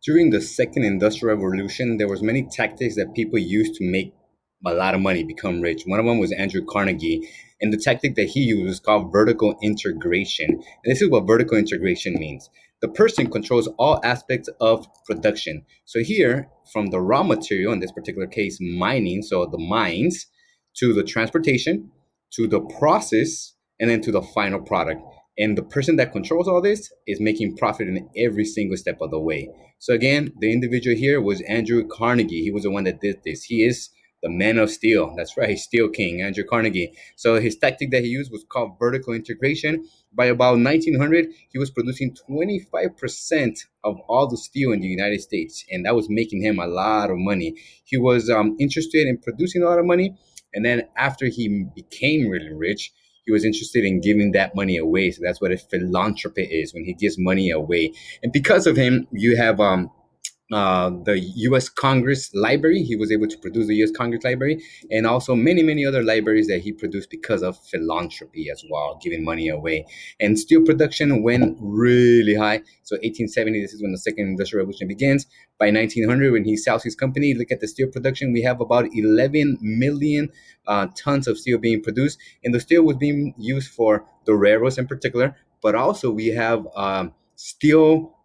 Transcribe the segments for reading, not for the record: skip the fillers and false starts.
During the second industrial revolution, there was many tactics that people used to make a lot of money, become rich. One of them was Andrew Carnegie, and the tactic that he used was called vertical integration. And this is what vertical integration means. The person controls all aspects of production. So here, from the raw material, in this particular case, mining, so the mines, to the transportation, to the process, and then to the final product. And the person that controls all this is making profit in every single step of the way. So again, the individual here was Andrew Carnegie. He was the one that did this. He is the man of steel. That's right, Steel King, Andrew Carnegie. So his tactic that he used was called vertical integration. By about 1900, he was producing 25% of all the steel in the United States, and that was making him a lot of money. He was interested in producing a lot of money, and then after he became really rich, he was interested in giving that money away. So that's what a philanthropy is, when he gives money away. And because of him, you have the U.S. Congress Library. He was able to produce the U.S. Congress Library, and also many, many other libraries that he produced because of philanthropy as well, giving money away. And steel production went really high. So 1870, this is when the second industrial revolution begins. By 1900, when he sells his company, look at the steel production. We have about 11 million tons of steel being produced, and the steel was being used for the railroads in particular, but also we have steel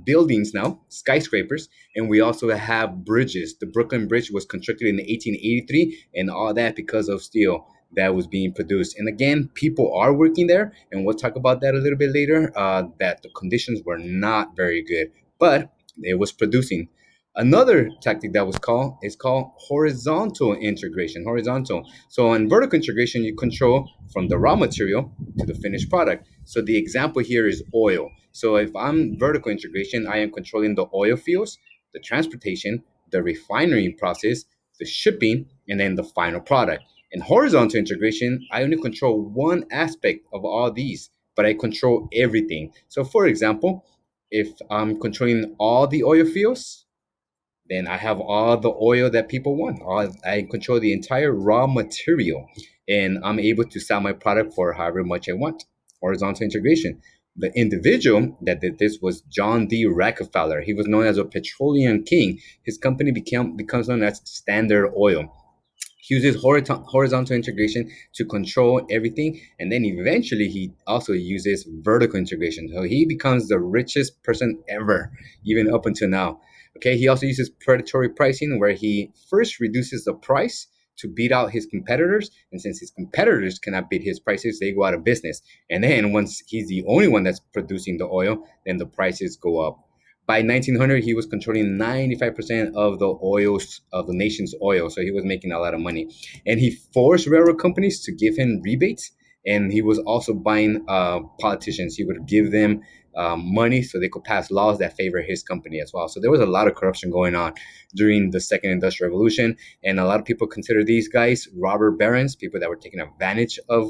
buildings now, skyscrapers, and we also have bridges. The Brooklyn Bridge was constructed in 1883, and all that because of steel that was being produced. And again, people are working there, and we'll talk about that a little bit later. That the conditions were not very good, but it was producing. Another tactic that was called is called horizontal integration. Horizontal. So in vertical integration, you control from the raw material to the finished product. So the example here is oil. So if I'm vertical integration, I am controlling the oil fields, the transportation, the refinery process, the shipping, and then the final product. In horizontal integration, I only control one aspect of all these, but I control everything. So for example, if I'm controlling all the oil fields, then I have all the oil that people want. I control the entire raw material, and I'm able to sell my product for however much I want. Horizontal integration. The individual that did this was John D. Rockefeller. He was known as a petroleum king. His company becomes known as Standard Oil. He uses horizontal integration to control everything, and then eventually he also uses vertical integration. So he becomes the richest person ever, even up until now. Okay, he also uses predatory pricing, where he first reduces the price to beat out his competitors, and since his competitors cannot beat his prices, they go out of business. And then once he's the only one that's producing the oil, then the prices go up. By 1900, he was controlling 95% of the oils of the nation's oil, so he was making a lot of money. And he forced railroad companies to give him rebates, and he was also buying politicians. He would give them money so they could pass laws that favor his company as well. So there was a lot of corruption going on during the second industrial revolution, and a lot of people consider these guys robber barons, people that were taking advantage of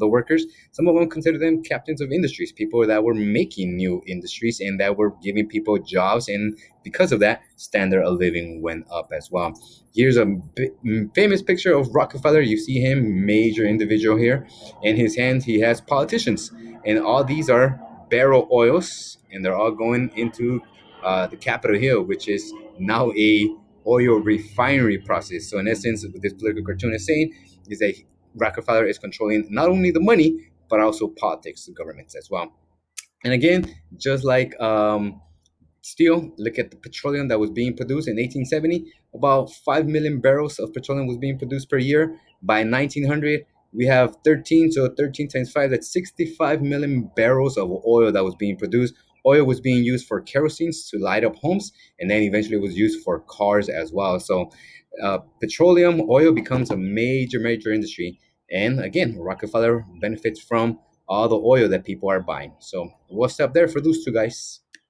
the workers. Some of them consider them captains of industries, people that were making new industries and that were giving people jobs, and because of that, standard of living went up as well. Here's a famous picture of Rockefeller. You see him, major individual here. In his hand, he has politicians, and all these are barrel oils, and they're all going into the Capitol Hill, which is now a oil refinery process. So in essence, what this political cartoon is saying is that Rockefeller is controlling not only the money, but also politics, the governments as well. And again, just like steel, look at the petroleum that was being produced in 1870. About 5 million barrels of petroleum was being produced per year. By 1900, we have 13, so 13 times 5, that's 65 million barrels of oil that was being produced. Oil was being used for kerosene to light up homes, and then eventually was used for cars as well. So petroleum, oil becomes a major, major industry. And again, Rockefeller benefits from all the oil that people are buying. So we'll stop there for those two guys.